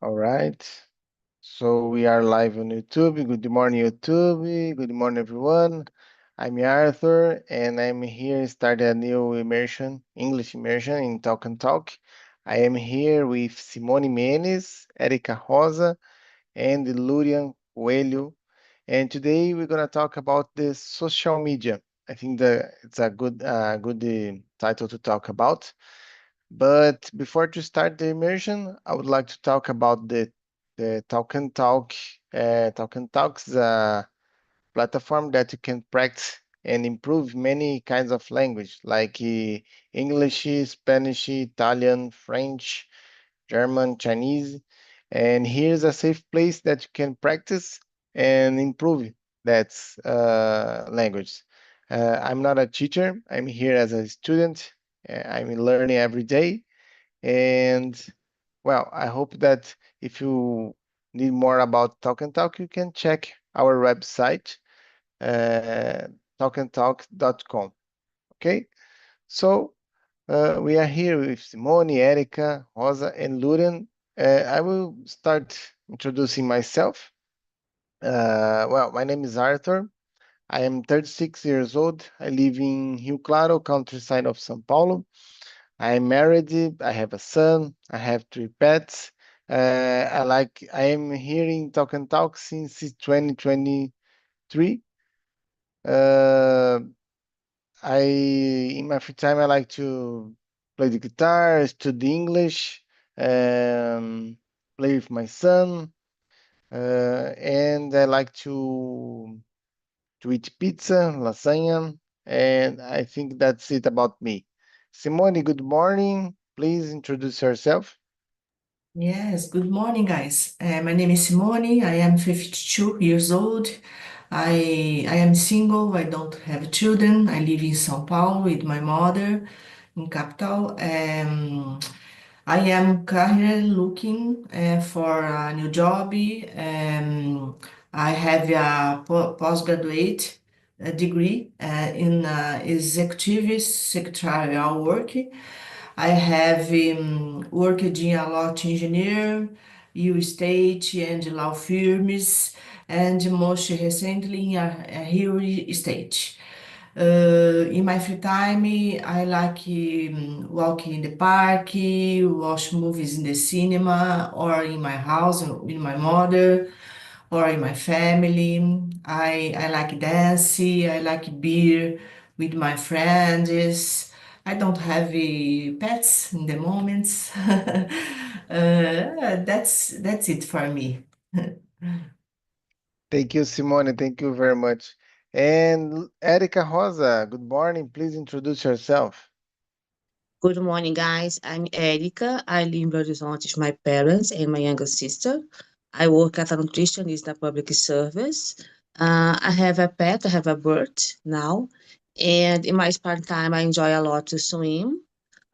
All right. So we are live on YouTube. Good morning, YouTube. Good morning, everyone. I'm Arthur, and I'm here starting a new immersion, English immersion in Talk and Talk. I am here with Simone Menes, Erica Rosa, and Lurian Coelho. And today we're gonna talk about the social media. I think that it's a good title to talk about. But before to start the immersion, I would like to talk about the Talk and Talk. Talk and Talks is a platform that you can practice and improve many kinds of language like English, Spanish, Italian, French, German, Chinese. And here's a safe place that you can practice and improve that language. I'm not a teacher. I'm here as a student. I'm learning every day. And well, I hope that if you need more about Talk and Talk, you can check our website, uh, talkandtalk.com. Okay, so we are here with Simone, Erica, Rosa, and Luren. I will start introducing myself. Well, my name is Arthur. I am 36 years old. I live in Rio Claro, countryside of São Paulo. I am married. I have a son. I have three pets. I am here in Talk and Talk since 2023. Uh, in my free time, I like to play the guitar, study English, um, play with my son, and I like to eat pizza, lasagna, and I think that's it about me. Simone, good morning. Please introduce yourself. Yes, good morning, guys. My name is Simone. I am 52 years old. I am single. I don't have children. I live in São Paulo with my mother in capital. I am currently looking for a new job. I have a postgraduate degree in executive secretarial work. I have worked in a lot engineer, real estate and law firms, and most recently in a real estate. In my free time, I like walk in the park, watch movies in the cinema, or in my house with my mother, or in my family. I like dance, I like beer with my friends. I don't have pets in the moments. That's it for me. Thank you, Simone. Thank you very much. And Erica Rosa, good morning. Please introduce yourself. Good morning, guys. I'm Erica. I live in Belo Horizonte with my parents and my younger sister. I work as a nutritionist in a public service. I have a pet, I have a bird now. And in my spare time, I enjoy a lot to swim.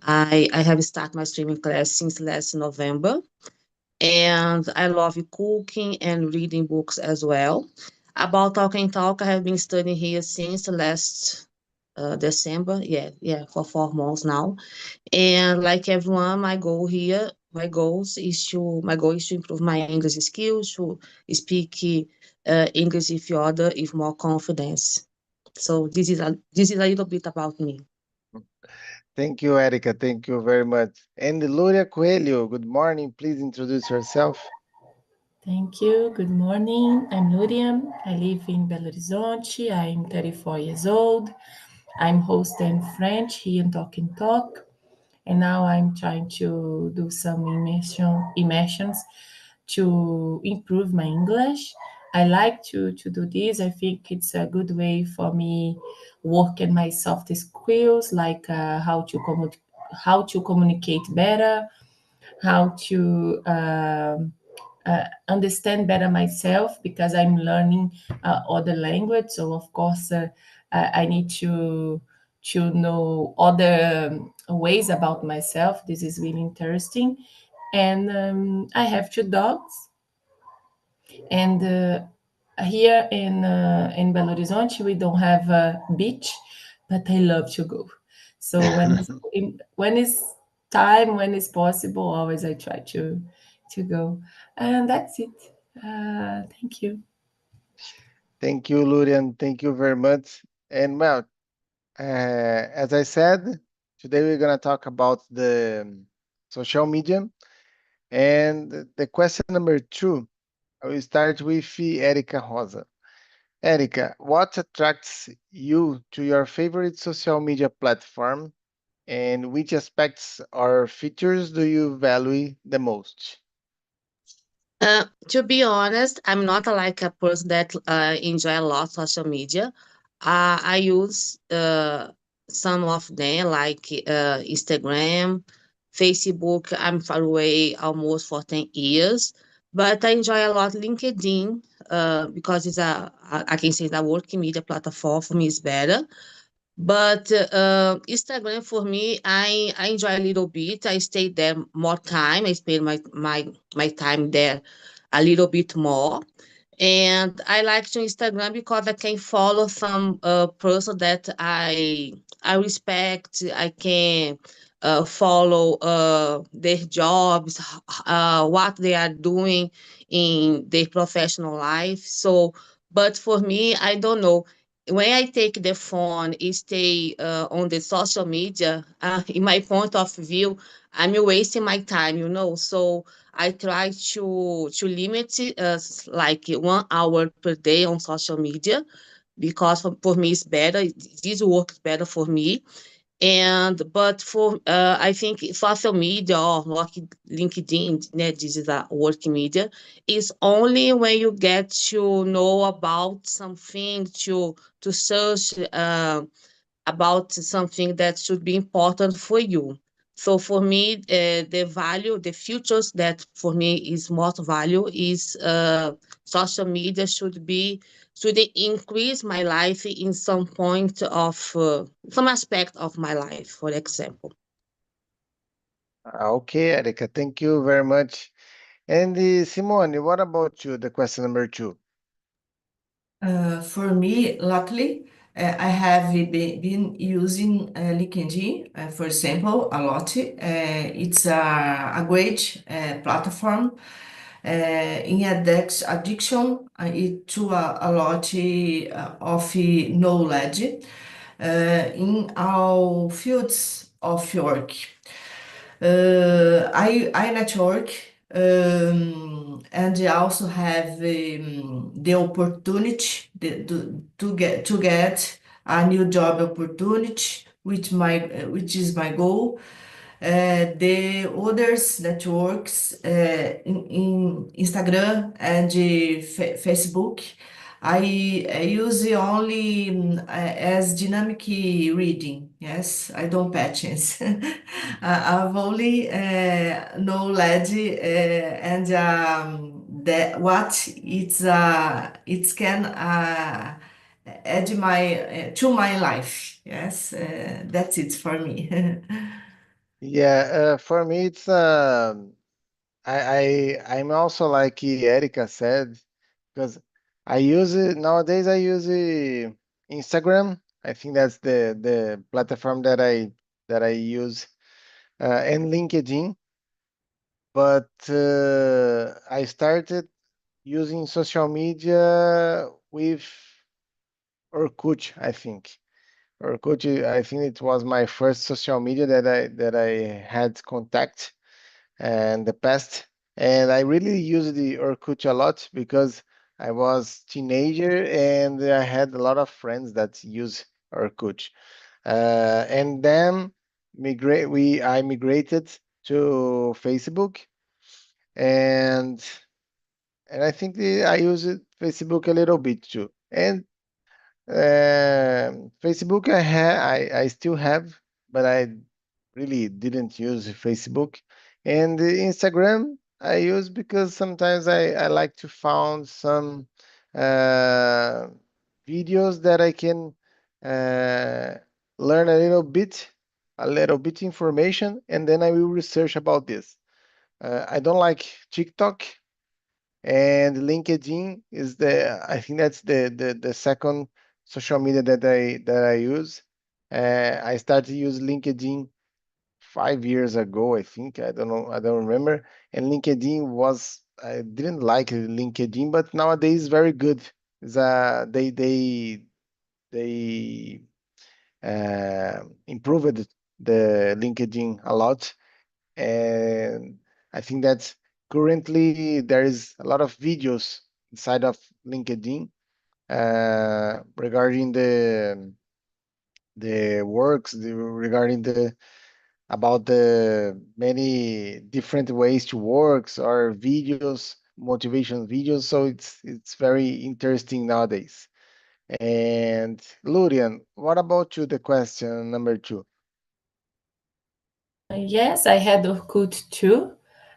I have started my swimming class since last November. And I love cooking and reading books as well. About Talk and Talk, I have been studying here since last December. Yeah, for 4 months now. And like everyone, my goal is to improve my English skills, to speak English with more confidence. So this is a little bit about me. Thank you, Erica. Thank you very much. And Luria Coelho, good morning. Please introduce yourself. Thank you. Good morning. I'm Lurian. I live in Belo Horizonte. I'm 34 years old. I'm hosting French here in Talk and Talk. And now I'm trying to do some immersions to improve my English. I like to do this. I think it's a good way for me working my soft skills, like how to communicate better, how to understand better myself because I'm learning other language. So of course, I need to know other ways about myself. This is really interesting. And I have two dogs, and here in Belo Horizonte we don't have a beach, but I love to go. So when it's time, when it's possible, always I try to go. And that's it. Thank you. Thank you, Lurian. Thank you very much. And well, as I said, today we're going to talk about the social media. And the question number 2, I will start with Erica Rosa. Erica, what attracts you to your favorite social media platform, and which aspects or features do you value the most? To be honest, I'm not like a person that enjoy a lot social media. I use some of them like Instagram, Facebook. I'm far away almost for 10 years, but I enjoy a lot LinkedIn because it's I can say that working media platform for me is better. But Instagram for me, I enjoy a little bit. I stay there more time. I spend my time there a little bit more. And I like to Instagram because I can follow some person that I respect. I can follow their jobs, what they are doing in their professional life. So, but for me, I don't know. When I take the phone, and stay on the social media. In my point of view, I'm wasting my time. So I try to limit it, like 1 hour per day on social media because for me it's better. This works better for me. And but for I think social media or like LinkedIn, this is a work media, is only when you get to know about something to search about something that should be important for you. So for me, the futures that for me is most value is social media should increase my life in some point of some aspect of my life, for example. Okay, Erica, thank you very much. And Simone, what about you? The question number 2. For me, luckily, I have been using LinkedIn, for example, a lot. It's a great platform in addiction to a lot of knowledge in all fields of work. I network and I also have the opportunity to get a new job opportunity, which is my goal. The others networks in Instagram and Facebook. I use it only as dynamic reading. Yes, I don't patterns. I've only knowledge and that what it can add my to my life. Yes, that's it for me. Yeah, for me, it's I'm also like Erica said, because I use it nowadays. I use Instagram. I think that's the platform that I use, and LinkedIn. But I started using social media with Orkut, I think. Orkut, I think it was my first social media that I had contact in the past, and I really used the Orkut a lot because I was teenager and I had a lot of friends that use Orkut. And then I migrated to Facebook, and I think I use Facebook a little bit too. And Facebook I still have, but I really didn't use Facebook. And the Instagram I use because sometimes I like to find some uh, videos that I can uh, learn a little bit information, and then I will research about this. I don't like TikTok, and LinkedIn is I think that's the second social media that I use. I started to use LinkedIn 5 years ago, I think. I don't know. I don't remember. And LinkedIn was, I didn't like LinkedIn, but nowadays it's very good. It's, they improved the LinkedIn a lot. And I think that currently there is a lot of videos inside of LinkedIn regarding the works, regarding the about the many different ways to work or videos, motivation videos. So it's very interesting nowadays. And Lurian, what about you? The question number 2. Yes, I had Orkut too.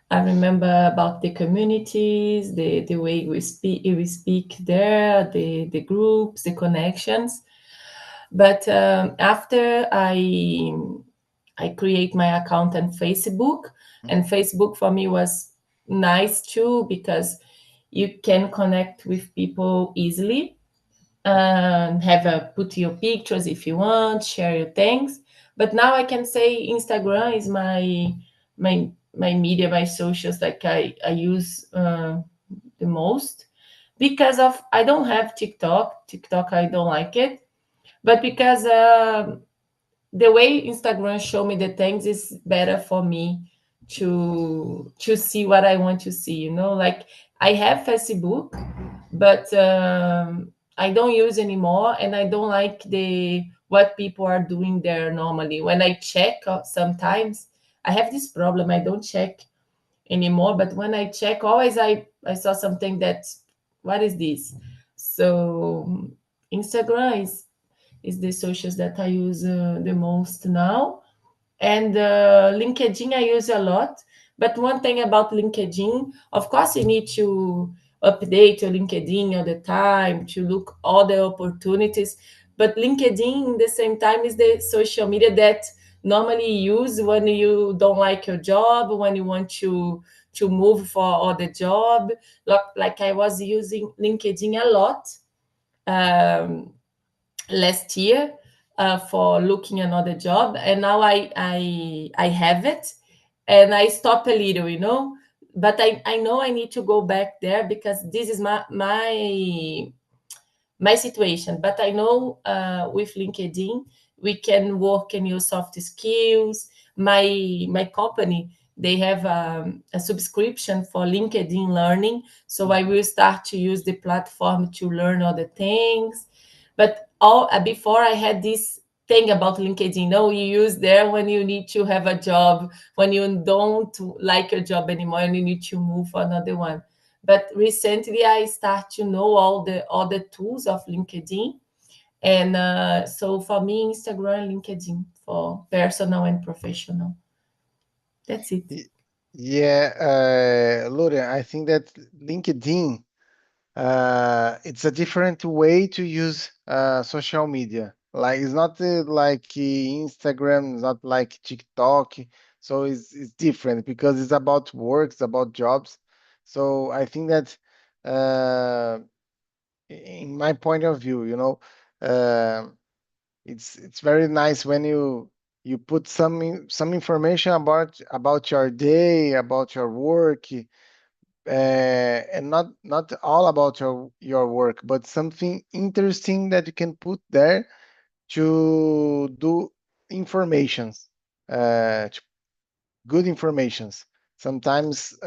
I remember about the communities, the way we speak there, the groups, the connections. But after I create my account on Facebook, and Facebook for me was nice too because you can connect with people easily and have a put your pictures if you want, share your things. But now I can say Instagram is my media, my socials, like I use the most because of I don't have TikTok. TikTok I don't like it, but because the way Instagram show me the things is better for me to see what I want to see. Like I have Facebook, but I don't use anymore, and I don't like the what people are doing there normally. When I check, sometimes I have this problem. I don't check anymore, but when I check, always I saw something that what is this? So Instagram is the socials that I use the most now. And LinkedIn I use a lot. But one thing about LinkedIn, of course, you need to update your LinkedIn all the time to look all the opportunities. But LinkedIn, at the same time, is the social media that normally you use when you don't like your job, when you want to move for other job. Like I was using LinkedIn a lot. Um, Last year for looking another job, and now I have it, and I stop a little. But I know I need to go back there because this is my situation. But I know with LinkedIn we can work and use soft skills. My company, they have a subscription for LinkedIn Learning, so I will start to use the platform to learn other things. But all before I had this thing about LinkedIn. No, you use there when you need to have a job, when you don't like your job anymore and you need to move for another one. But recently, I start to know all the other tools of LinkedIn, and so for me, Instagram, LinkedIn for personal and professional. That's it. Yeah, Lurian, I think that LinkedIn, it's a different way to use social media. Like it's not like Instagram, it's not like TikTok. So it's different because it's about work, it's about jobs. So I think that in my point of view, uh, it's very nice when you put some information about your day, about your work, and not all about your work, but something interesting that you can put there to do informations, good informations. Sometimes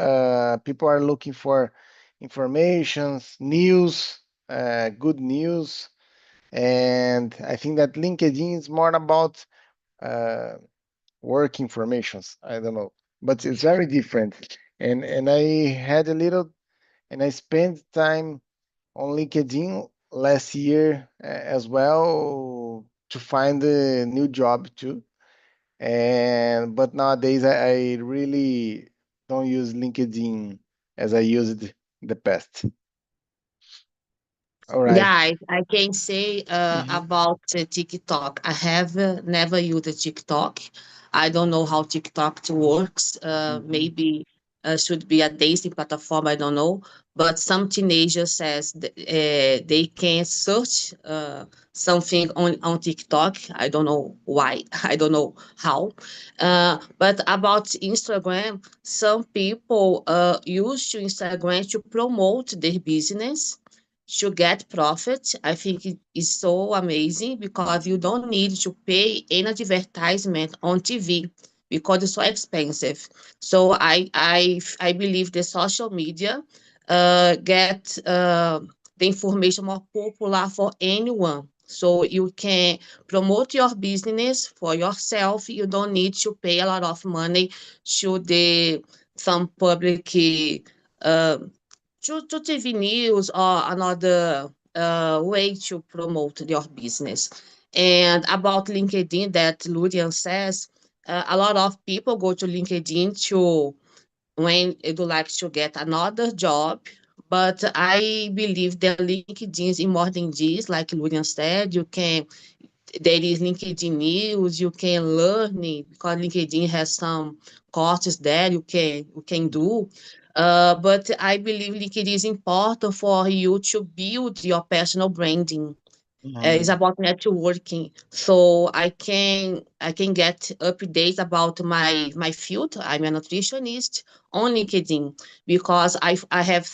people are looking for informations, news, good news, and I think that LinkedIn is more about uh, work informations. I don't know, but it's very different. And I had a little, and I spent time on LinkedIn last year as well to find a new job too. And but nowadays I really don't use LinkedIn as I used in the past. All right. Guys, I can say Mhm. about TikTok. I have never used a TikTok. I don't know how TikTok works. Mhm. Maybe should be a dating platform, I don't know. But some teenagers says they can search something on TikTok. I don't know why. I don't know how. But about Instagram, some people use to Instagram to promote their business, to get profit. I think it is so amazing because you don't need to pay any advertisement on TV because it's so expensive. So I believe the social media get the information more popular for anyone. So you can promote your business for yourself. You don't need to pay a lot of money to the some public uh, to TV news or another way to promote your business. And about LinkedIn, that Lurian says, a lot of people go to LinkedIn to when they would like to get another job. But I believe that LinkedIn is more than this, like Lurian said, there is LinkedIn News, you can learn it because LinkedIn has some courses there you can do. But I believe LinkedIn is important for you to build your personal branding. It's Mhm. about networking, so I can get updates about my field. I'm a nutritionist on LinkedIn because I have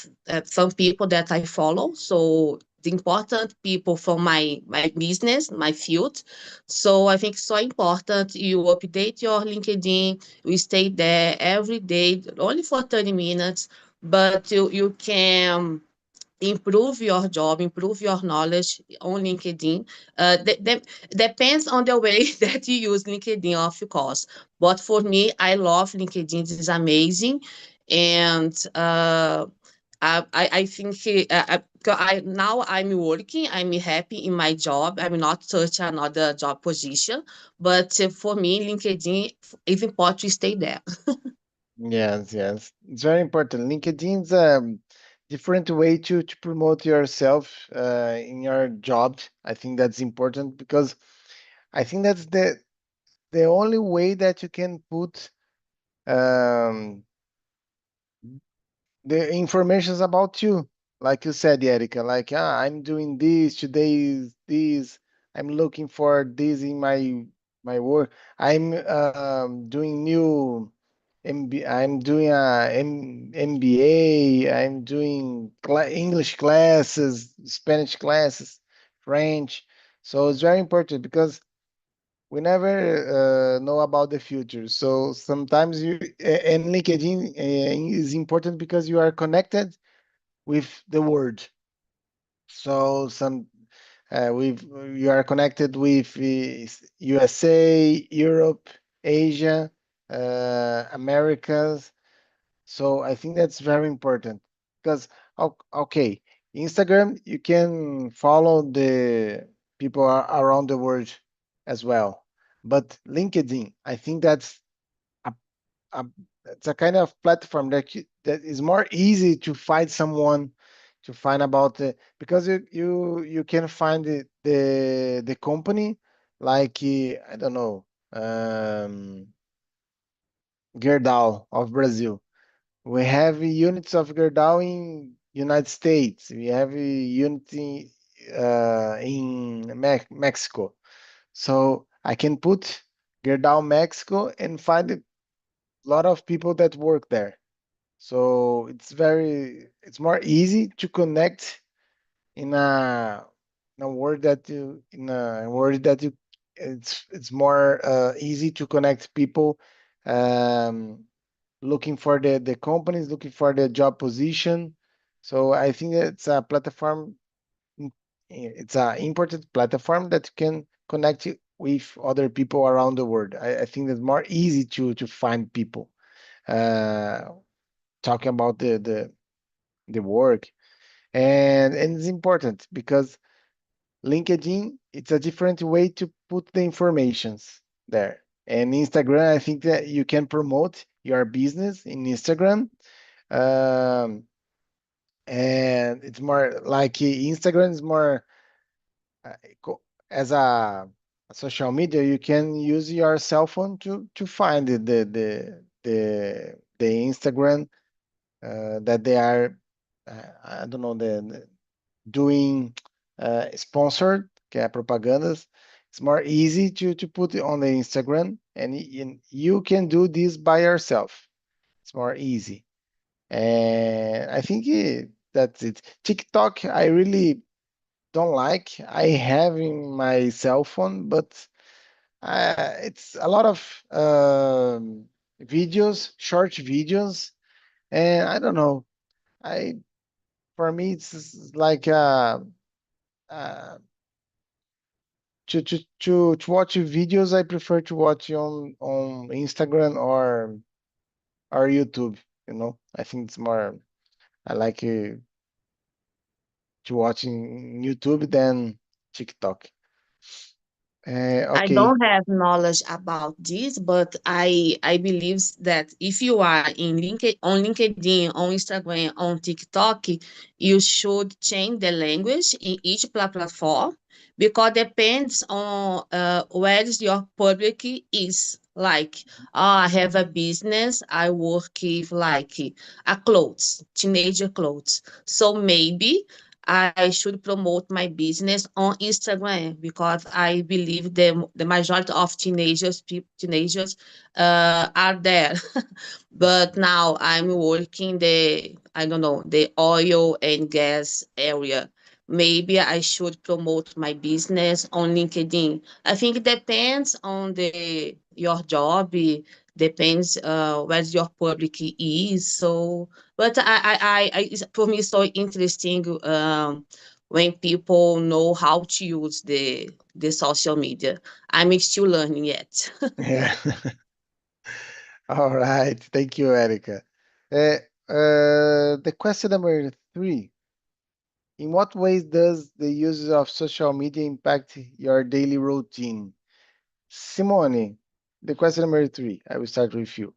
some people that I follow, so the important people from my business, my field. So I think it's so important you update your LinkedIn. We stay there every day, only for 30 minutes, but you can improve your job, improve your knowledge on LinkedIn. Depends on the way that you use LinkedIn, of course. But for me, I love LinkedIn. It's amazing, and I think now I'm working. I'm happy in my job. I'm not searching another job position, but for me, LinkedIn is important to stay there. Yes, yes. It's very important. LinkedIn's different way to promote yourself in your job. I think that's important because I think that's the only way that you can put um, the informations about you. Like you said, Erika, like, I'm doing this today, is this, I'm looking for this in my work. I'm doing new I'm doing a MBA. I'm doing English classes, Spanish classes, French. So it's very important because we never know about the future. So sometimes and LinkedIn is important because you are connected with the world. So we've you are connected with USA, Europe, Asia, Americas. So I think that's very important because okay, Instagram you can follow the people around the world as well, but LinkedIn I think a, a it's a kind of platform that is more easy to find someone to find about because you can find the company like I don't know, Gerdau of Brazil. We have units of Gerdau in United States. We have a unity in Mexico. So I can put Gerdau Mexico and find a lot of people that work there. So it's more easy to connect in a word that you in a word that you it's more easy to connect people um, looking for the companies, looking for the job position. So I think it's a platform. It's an important platform that can connect you with other people around the world. I think it's more easy to find people uh, talking about the work, and it's important because LinkedIn it's a different way to put the informations there. And Instagram, I think that you can promote your business in Instagram. Um, and it's more like Instagram is more uh, as a social media. You can use your cell phone to find the Instagram. that they are, I don't know, doing sponsored, que é propagandas. It's more easy to put it on the Instagram, and you can do this by yourself. It's more easy. And I think that's it. TikTok, I really don't like. I have in my cell phone, but it's a lot of videos, short videos, and I don't know. For me, it's like to watch videos. I prefer to watch on Instagram or YouTube. You know, I think it's more. I like to watch in YouTube than TikTok. I Okay. don't have knowledge about this, but I believe that if you are on LinkedIn, on Instagram, on TikTok, you should change the language in each platform because depends on where your public is. Like, I have a business, I work with like a clothes, teenager clothes. So maybe I should promote my business on Instagram because I believe the majority of teenagers are there. But now I'm working the I don't know the oil and gas area. Maybe I should promote my business on LinkedIn. I think it depends on the your job. It depends where your public is. So but for me, it's so interesting when people know how to use the social media. I'm still learning yet. Yeah. All right. Thank you, Erica. The question number 3. In what ways does the use of social media impact your daily routine? Simone, the question number 3. I will start with you.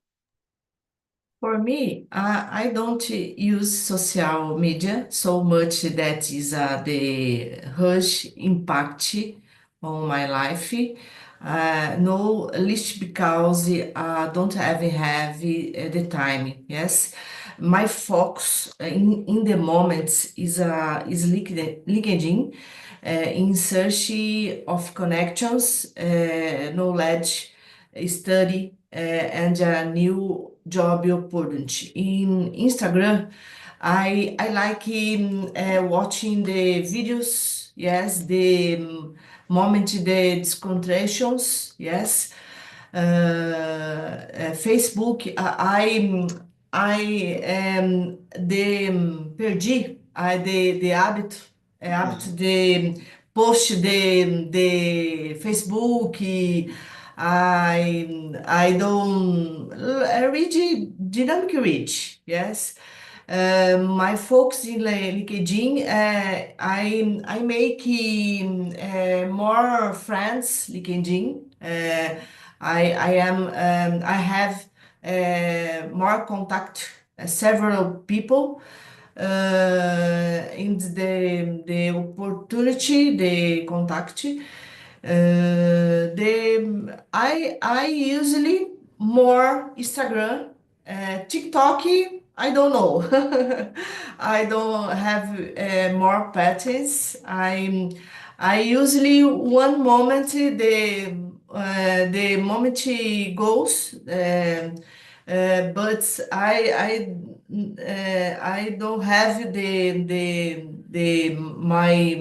For me, I don't use social media so much that is the huge impact on my life. No, least because I don't have the time. Yes, my focus in the moments is LinkedIn, in search of connections, knowledge, study, and a new job opportunity. In Instagram, I like watching the videos, yes, the moment, the discontractions, yes. Facebook, I perdi the hábito Mhm. de post de Facebook. I don't read dynamic read, yes. My focus in LinkedIn, I make more friends LinkedIn. I have more contact several people in the opportunity, the contact. I usually more Instagram, TikTok. I don't know. I don't have more patterns. I usually one moment the moment goes, but I don't have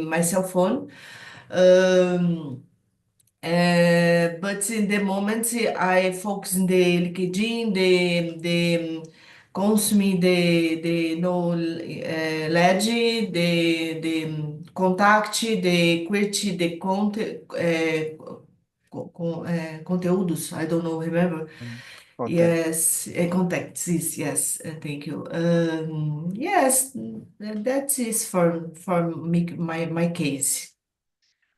my cell phone. Um, but in the moment I focus in the LinkedIn, the consuming the knowledge, the contact, the create the content, conteúdos. I don't know, remember? Contact. Yes, contacts. Yes, thank you. Yes, that is for me, my case.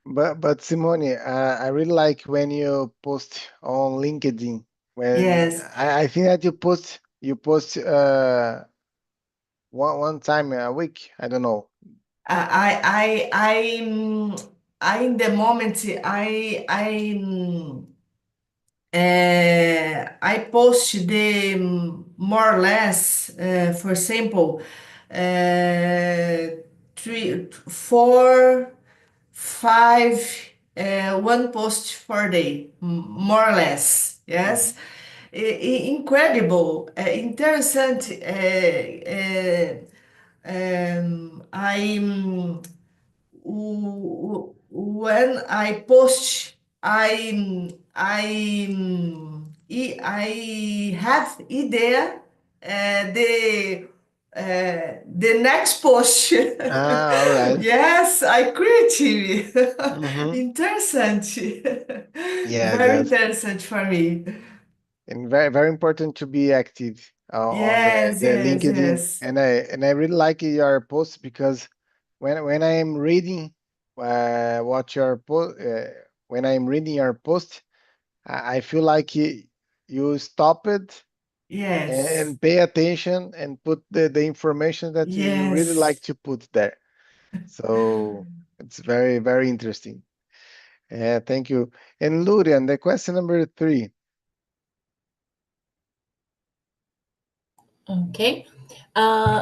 But Simone, I really like when you post on LinkedIn. When Yes. I think that you post one time a week. I don't know. I in the moment I I post the more or less, for example, three, four, five, one post per day, more or less. Yes. Incredible, interessant. When I post, I have idea the next post. All right. Yes, I creative. Mm-hmm. Interessant. Yeah, Very that's interessant for me. and very very important to be active on Yes, the yes, LinkedIn, yes. and I really like your posts because when I am reading what your post when I am reading your post, I feel like you stop it Yes, and pay attention and put the information that you really like yes. to put there. So it's very very interesting. Thank you. And Lurian, the question number 3. Okay.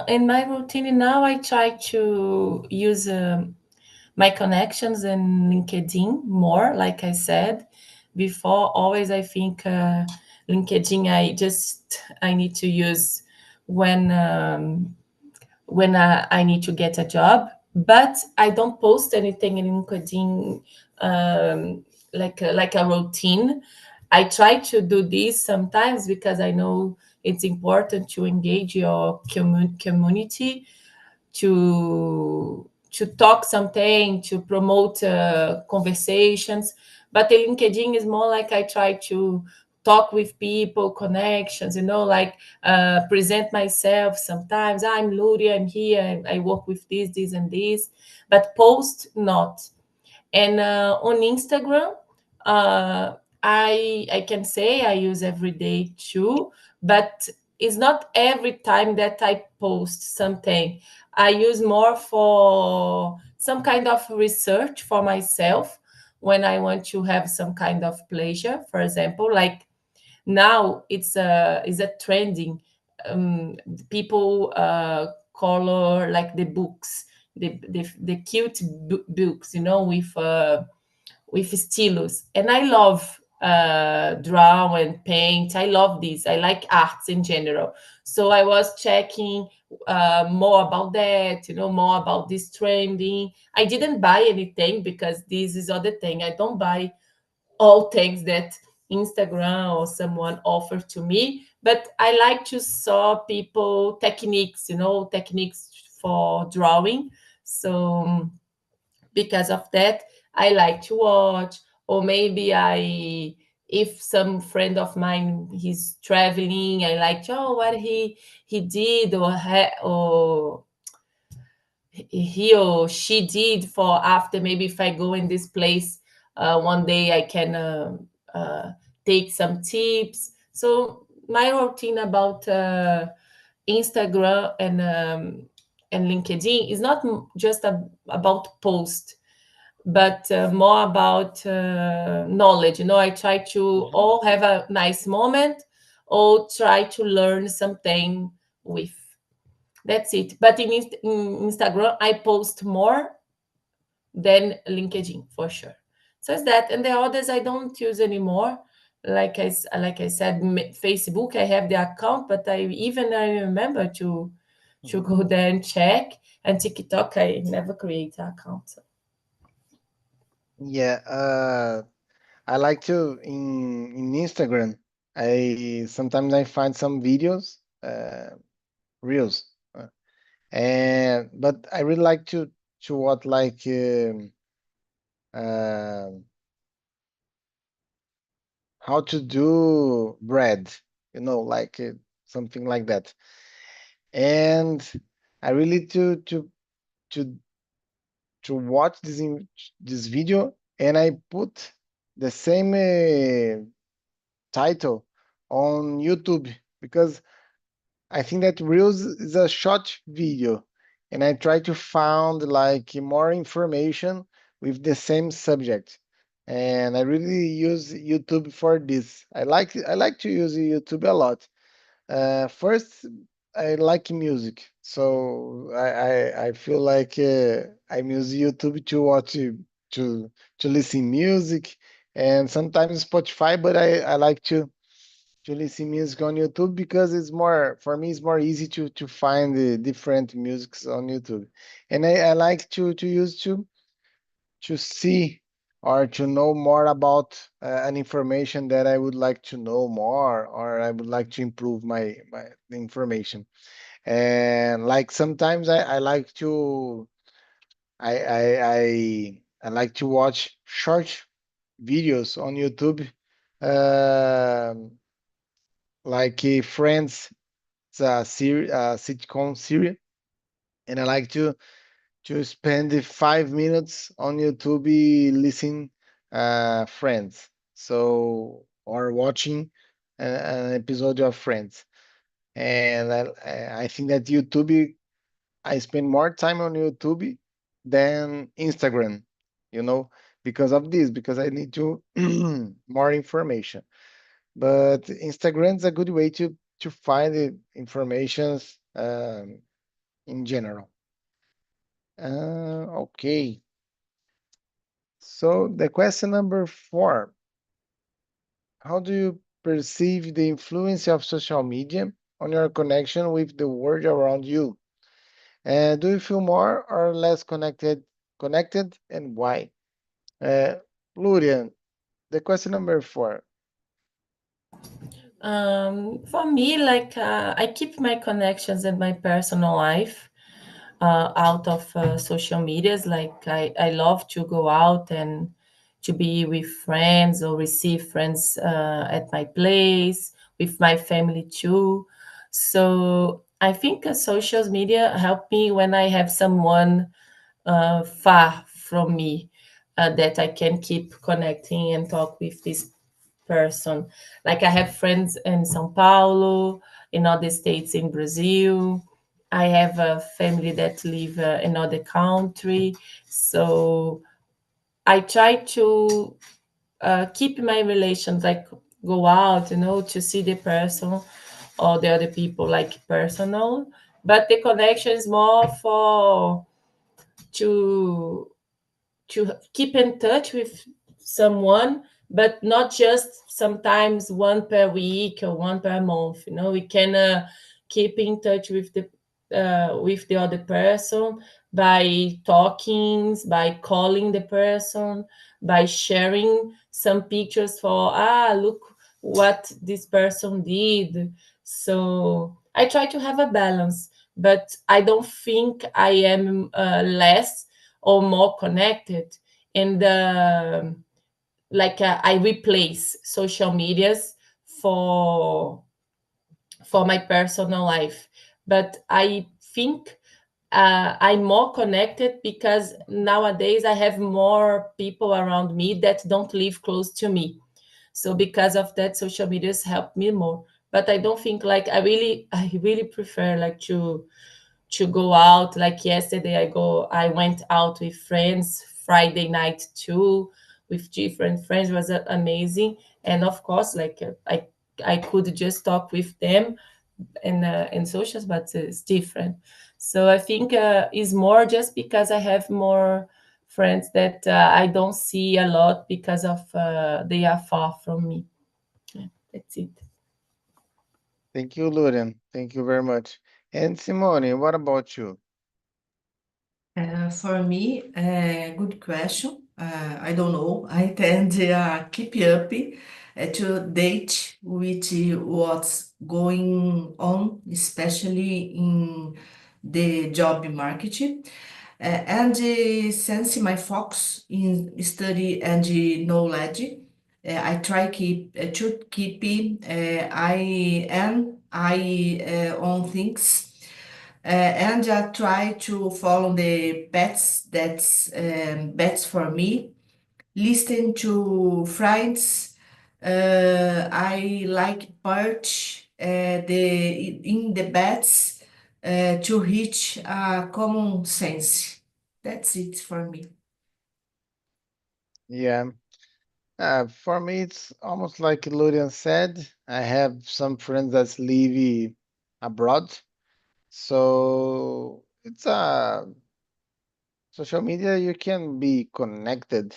In my routine now, I try to use my connections in LinkedIn more, like I said before. Always, I think LinkedIn, I need to use when I need to get a job. But I don't post anything in LinkedIn like a routine. I try to do this sometimes because I know it's important to engage your community, to talk something, to promote conversations. But the LinkedIn is more like I try to talk with people, connections, like present myself. Sometimes I'm Luria, I'm here, I work with this, and this, but post not. And on Instagram, uh, I can say I use every day too, but it's not every time that I post something. I use more for some kind of research for myself when I want to have some kind of pleasure. For example, like now it's a trending. People color like the books, the cute books, with stylus. And I love draw and paint. I love this. I like arts in general. So I was checking more about that, more about this trending. I didn't buy anything because this is other thing. I don't buy all things that Instagram or someone offers to me, but I like to saw people techniques, techniques for drawing. So because of that, I like to watch. Or maybe if some friend of mine he's traveling, I like to what he did, or he or she did for after. Maybe if I go in this place one day, I can take some tips. So my routine about Instagram and LinkedIn is not just about post, but more about knowledge. I try to Mhm. all have a nice moment or try to learn something with. That's it. But in Instagram, I post more than LinkedIn for sure. So it's that, and the others I don't use anymore. Like I said, Facebook, I have the account, but I remember to Mhm. go there and check. And TikTok, I never create an account. So. Yeah, I like to in Instagram. I sometimes I find some videos, reels, and but I really like to what like uh, how to do bread, like something like that. And I really to to watch this video, and I put the same title on YouTube because I think that Reels is a short video, and I try to find like more information with the same subject. and I really use YouTube for this. I like to use YouTube a lot. First, I like music, so I feel like I'm using YouTube to watch to listen music, and sometimes Spotify. But I like to listen music on YouTube because it's more for me. It's more easy to find the different musics on YouTube, and I like to use to see or to know more about an information that I would like to know more, or I would like to improve my information. And like sometimes I like to I like to watch short videos on YouTube, um, like Friends, it's a sitcom series, and I like to spend the 5 minutes on YouTube listening Friends. So or watching an episode of Friends. And I think that YouTube, I spend more time on YouTube than Instagram, you know, because of this, because I need to more information. But Instagram is a good way to find the informations in general. Okay. So the question number 4, how do you perceive the influence of social media on your connection with the world around you? Do you feel more or less connected, and why? Uh, Lurian, the question number 4. For me, like I keep my connections and my personal life out of social medias. Like I love to go out and to be with friends or receive friends at my place, with my family too. So I think social media help me when I have someone far from me that I can keep connecting and talk with this person. Like I have friends in São Paulo, in other states in Brazil. I have a family that live in other country. So I try to keep my relations, like go out, to see the person or the other people, like personal. But the connection is more for to to keep in touch with someone, but not just sometimes one per week or one per month. We can keep in touch with the other person by talking, by calling the person, by sharing some pictures for look what this person did. So I try to have a balance, but I don't think I am less or more connected. And like I replace social medias for for my personal life, but I think I'm more connected because nowadays I have more people around me that don't live close to me. So because of that, social medias help me more. But I don't think like I really prefer like to go out. Like yesterday I went out with friends Friday night too, with different friends. It was amazing. And of course, like I could just talk with them in socials, but it's different. So I think it's more just because I have more friends that I don't see a lot because of they are far from me. Yeah, that's it. Thank you, Lurian. Thank you very much. And Simone, what about you? For me, good question. I don't know. I tend to keep up to date with what's going on, especially in the job market. And since my focus in study and knowledge, I try to keep I on things and try to follow the bets that's bets for me. Listen to friends. I like part in the bets to reach common sense. That's it for me. Yeah. For me, it's almost like Lurian said. I have some friends that live abroad, so it's a social media. You can be connected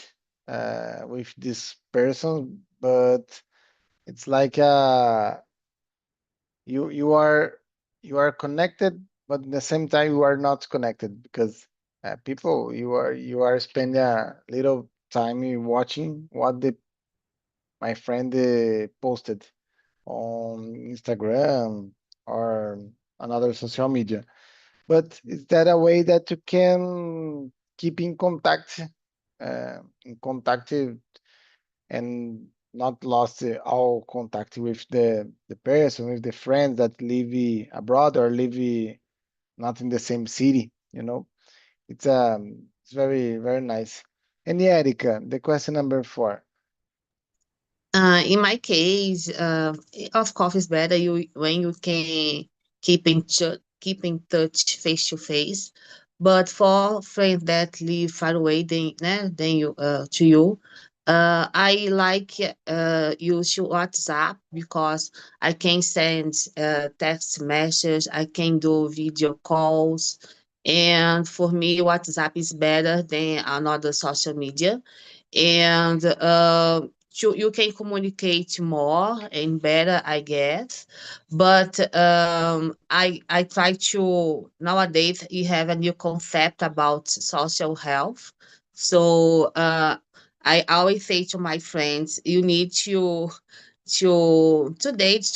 with this person, but it's like you you are connected, but at the same time you are not connected because people you are spending a little time watching what the my friend posted on Instagram or another social media. But is that a way that you can keep in contact and not lost all contact with the person, with the friends that live abroad or live not in the same city, you know? It's very, very nice. And yeah, Erika, the question number 4. In my case, of course, it's better you when you can keep in touch face to face. But for friends that live far away, than you to you, I like use WhatsApp because I can send text messages, I can do video calls, and for me, WhatsApp is better than another social media, and you can communicate more and better, I guess. But I try to nowadays you have a new concept about social health. So I always say to my friends, you need to date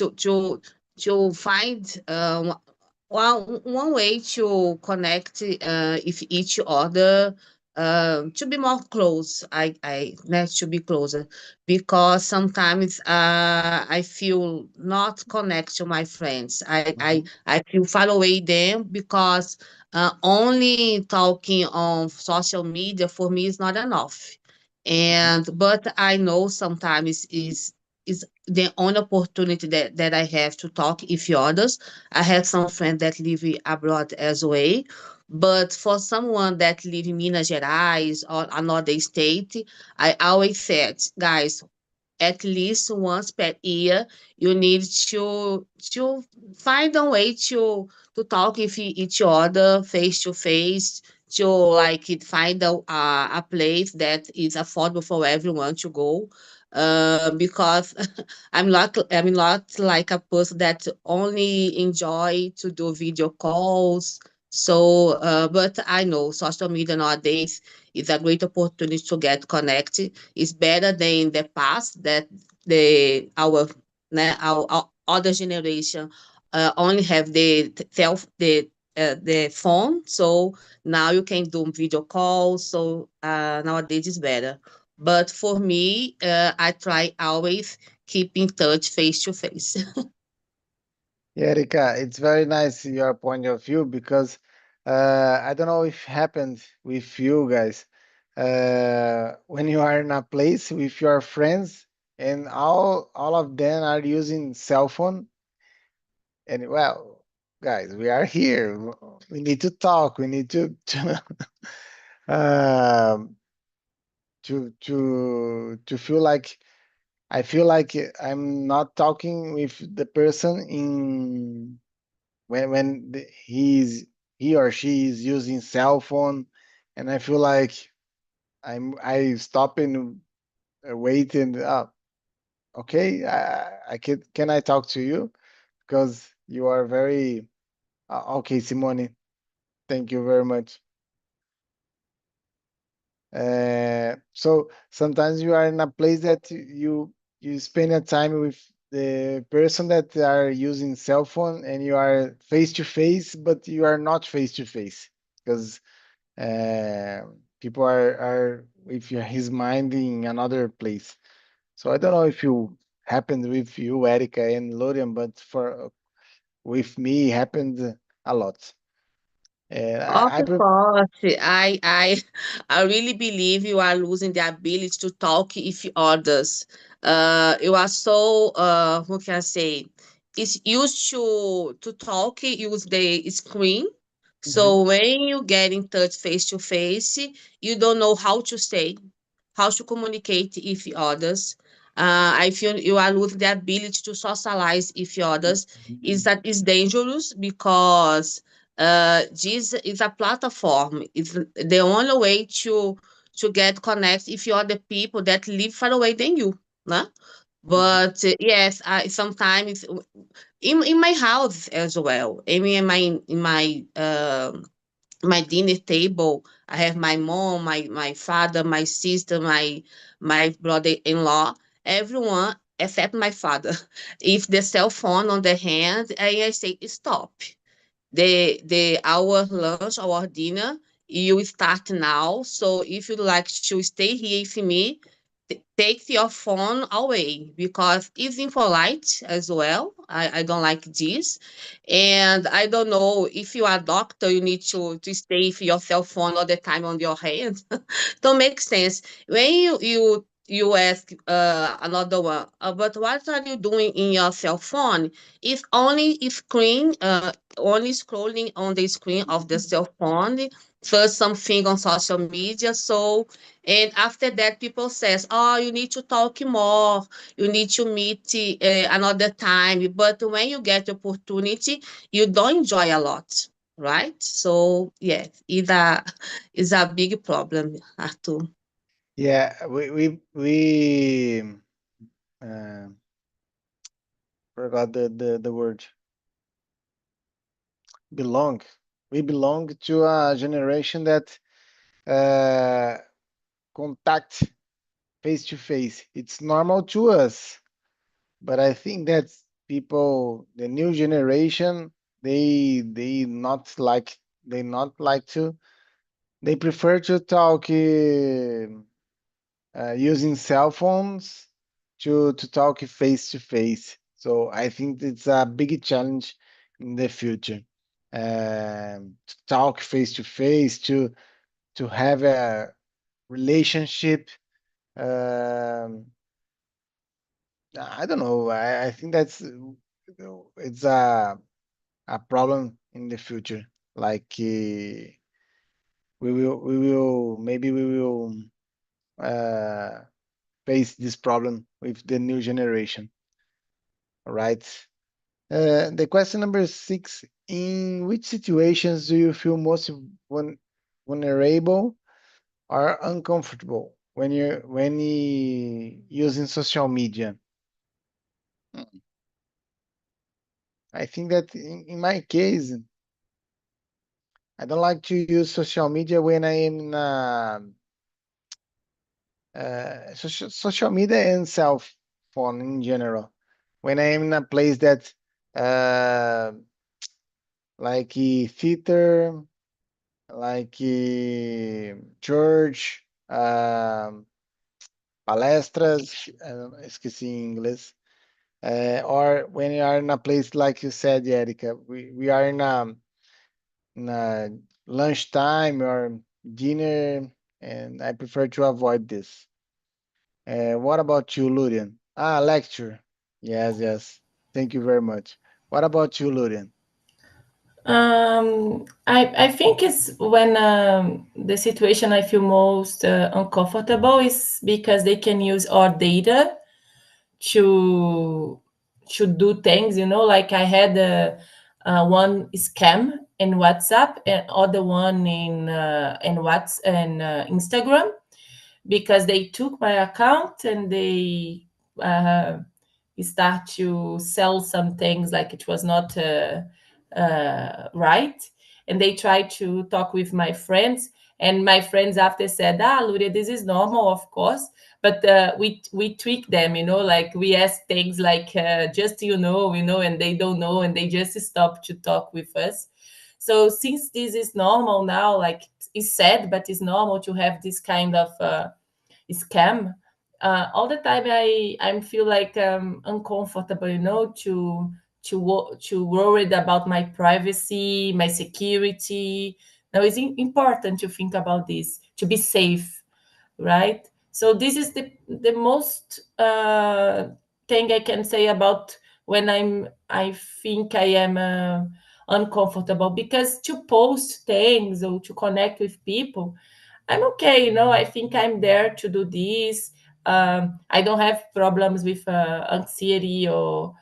to find one way to connect with each other, to be more close. I need to be closer because sometimes I feel not connect to my friends. Mhm. I feel far away them because only talking on social media for me is not enough. Mhm. And but I know sometimes is the only opportunity that I have to talk with others. I have some friends that live abroad as well. But for someone that live in Minas Gerais or another state, I always said, guys, at least once per year, you need to find a way to talk with each other face to face, to like find a place that is affordable for everyone to go. Because I'm not like a person that only enjoy to do video calls. So, but I know social media nowadays is a great opportunity to get connected. It's better than in the past that our other generation only have the phone. So now you can do video calls. So nowadays is better. But for me, I try always keep in touch face to face. Yeah, Erika, it's very nice your point of view because I don't know if happened with you guys when you are in a place with your friends and all of them are using cell phone and well, guys, we are here. We need to talk. We need um, to feel like I feel like I'm not talking with the person in when he or she is using cell phone, and I feel like I stop and wait and okay, I can I talk to you because you are very okay, Simone. Thank you very much. So sometimes you are in a place that you spend a time with the person that are using cell phone and you are face to face, but you are not face to face because people are with his mind in another place. So I don't know if you happened with you, Erica and Lorian, but for with me it happened a lot. And Of I pref- course, I really believe you are losing the ability to talk with others. You are so how can I say? It's used to talk, use the screen. Mhm. So when you get in touch face to face, you don't know how to say, how to communicate with others. I feel you are losing the ability to socialize with others. Is that is dangerous because this is a platform. It's the only way to get connect with other people that live far away than you. Né? But yes, I sometimes in my house as well. I mean, in my dinner table, I have my mom, my father, my sister, my brother-in-law, everyone except my father. If the cell phone on the hand, I say stop. The our lunch, our dinner, you start now. So if you'd like to stay here with me, take your phone away because it's impolite as well. I don't like this. And I don't know if you are a doctor, you need to stay with your cell phone all the time on your hand. Don't make sense. When you ask another one, but what are you doing in your cell phone? It's only screen, only scrolling on the screen of the cell phone, first something on social media. So, and after that, people says, "Oh, you need to talk more. You need to meet another time." But when you get the opportunity, you don't enjoy a lot, right? So, yeah, it's a big problem, Arthur. Yeah, we uh, forgot the word belong. We belong to a generation that uh, contact face to face. It's normal to us, but I think that people, the new generation, they not like to. They prefer to talk using cell phones to talk face to face. So I think it's a big challenge in the future. To talk face to face, to have a relationship. Um, I don't know. I think that's it's a problem in the future. Like we will uh, face this problem with the new generation. All right. The question number 6: in which situations do you feel most vulnerable or uncomfortable when using social media? I think that in my case, I don't like to use social media when I am in social media and cell phone in general. When I am in a place that uh, like theater, like church, palestras, esqueci em inglês. Or when you are in a place like you said, Erika, we are in a lunchtime or dinner, and I prefer to avoid this. What about you, Lurian? Ah, lecture. Yes, yes. Thank you very much. What about you, Lurian? I think it's when the situation I feel most uncomfortable is because they can use our data to do things. Like I had one scam in WhatsApp and other one in Instagram, because they took my account and they uh, start to sell some things like it was not right. And they tried to talk with my friends, and my friends after said, Luria, this is normal, of course, but we tweak them, like we ask things like just and they don't know, and they just stop to talk with us. So since this is normal now, like it's sad, but it's normal to have this kind of scam. All the time I feel like uncomfortable, to worried about my privacy, my security. Now it's important to think about this, to be safe, right? So this is the most thing I can say about when I think I am uncomfortable, because to post things or to connect with people, I'm okay, you know, I think I'm there to do this. I don't have problems with anxiety or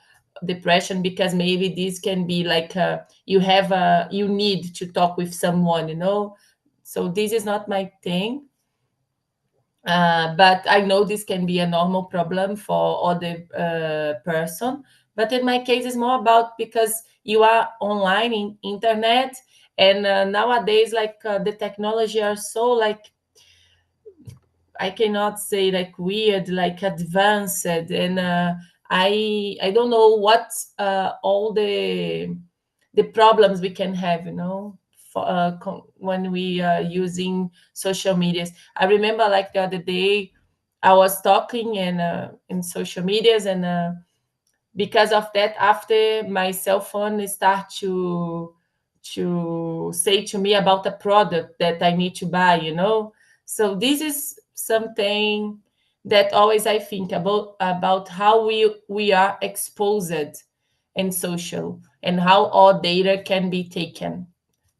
depression, because maybe this can be like you need to talk with someone, you know. So this is not my thing. But I know this can be a normal problem for other person. But in my case, it's more about because you are online in internet, and nowadays, like the technology are so like, I cannot say like weird, like advanced, and I don't know what all the problems we can have, you know, for, when we are using social medias. I remember like the other day, I was talking in social medias, and because of that, after my cell phone start to say to me about a product that I need to buy, you know. So this is something that always I think about how we are exposed in social, and how our data can be taken.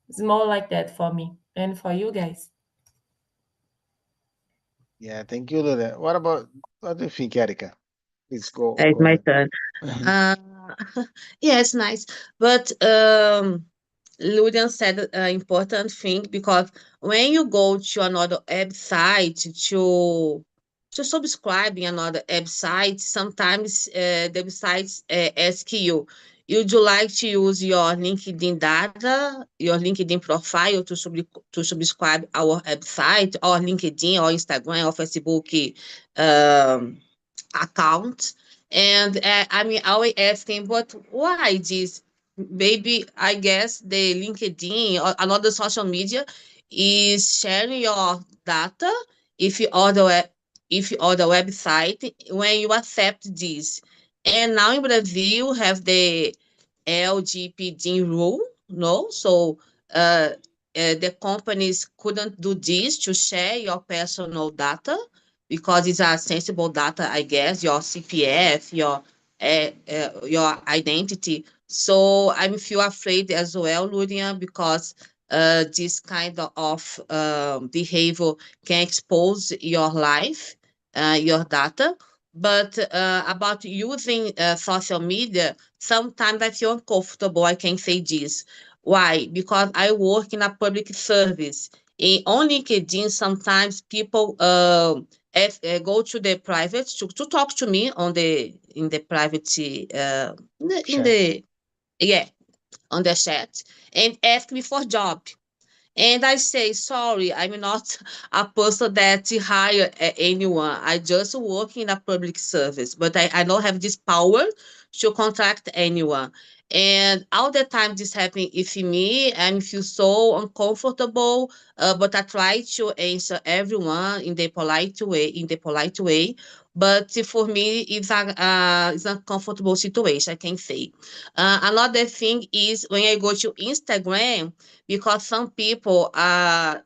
It's more like that for me and for you guys. Yeah, thank you, Lula. What do you think, Erika? Please It's go my ahead. turn. Uh, yeah, it's nice. But Lulian said an important thing, because when you go to another website to subscribe in another website, sometimes the websites ask you, would you like to use your LinkedIn data, your LinkedIn profile to subscribe our website, or LinkedIn, or Instagram, or Facebook um, account. And I mean, I was asking, but why this? Maybe I guess the LinkedIn or another social media is sharing your data if you order if you order website when you accept this. And now in Brazil have the LGBT rule, no? So the companies couldn't do this to share your personal data, because it's a sensible data, I guess, your CPF, your identity. So I feel afraid as well, Luria, because this kind of behavior can expose your life, your data. But about using social media, sometimes I feel uncomfortable. I can say this. Why? Because I work in a public service. On LinkedIn, sometimes people go to the private to talk to me on the in the private in Chat. the yeah, on the chat, and ask me for job. And I say, sorry, I'm not a person that hire anyone. I just work in a public service, but I don't have this power to contact anyone. And all the time this happens with me, I feel so uncomfortable. But I try to answer everyone in the polite way. But for me, it's a uncomfortable situation, I can say. Another thing is when I go to Instagram, because some people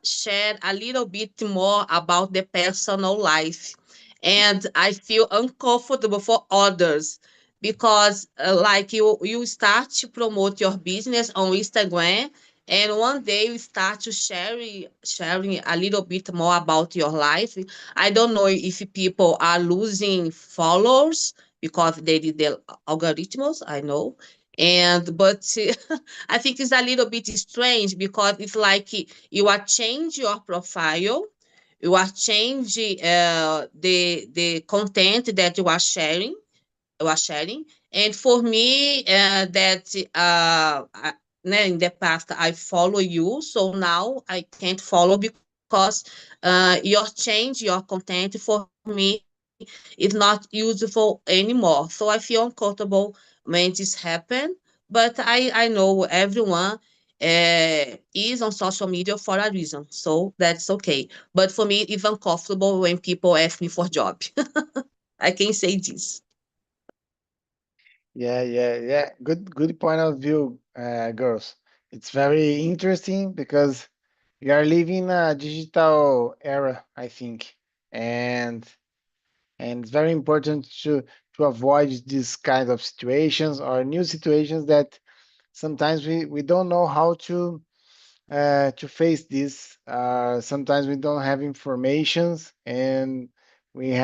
share a little bit more about the personal life, and I feel uncomfortable for others, because like you start to promote your business on Instagram, and one day you start to sharing a little bit more about your life. I don't know if people are losing followers because they did the algorithms, I know. And but I think it's a little bit strange, because it's like you are changing your profile, you are changing the content that you are sharing. And for me, that in the past I follow you, so now I can't follow, because your change, your content for me is not useful anymore. So I feel uncomfortable when this happen. But I know everyone is on social media for a reason, so that's okay. But for me, it's uncomfortable when people ask me for job. I can say this. Yeah. Good point of view, girls. It's very interesting because we are living a digital era, I think, and it's very important to avoid these kind of situations or new situations that sometimes we don't know to face this. Sometimes we don't have informations, and we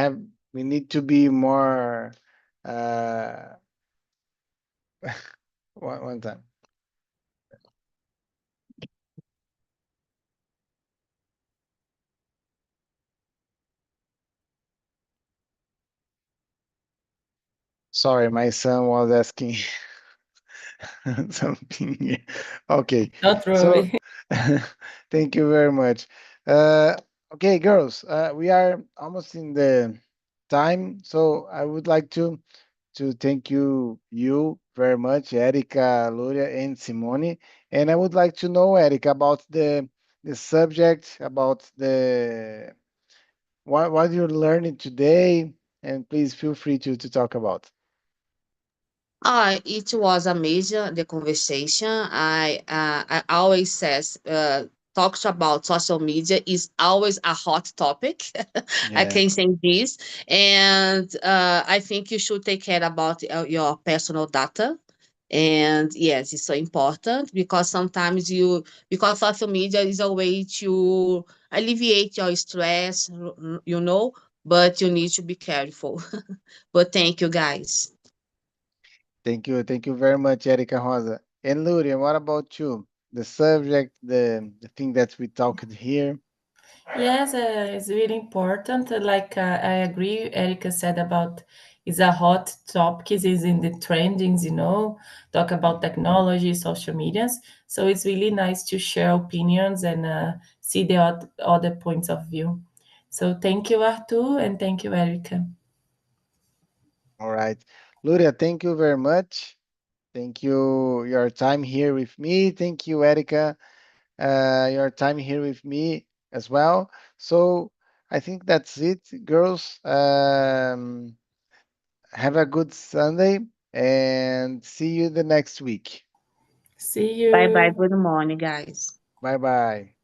need to be more. Uh, one time. Sorry, my son was asking something. Okay, Don't so worry. thank you very much. Okay, girls, we are almost in the time, so I would like to thank you very much, Erica, Luria, and Simone. And I would like to know, Erica, about the subject, about the what you're learning today, and please feel free to talk about. It was amazing the conversation. I always says talks about social media is always a hot topic. I Yeah. can say this, and I think you should take care about your personal data. And yes, it's so important because sometimes because social media is a way to alleviate your stress, but you need to be careful. But thank you, guys. Thank you very much, Erica Rosa. And Luria, what about you? The subject, the thing that we talked here. Yes, it's really important. I agree, Erica said about it's a hot topic, it is in the trendings, talk about technology, social medias. So it's really nice to share opinions and see the other points of view. So thank you, Arthur, and thank you, Erica. All right. Luria, thank you very much. Thank you your time here with me. Thank you, Erica, your time here with me as well. So I think that's it, girls. Have a good Sunday and see you the next week. See Bye bye. you. Good morning, guys. Bye bye.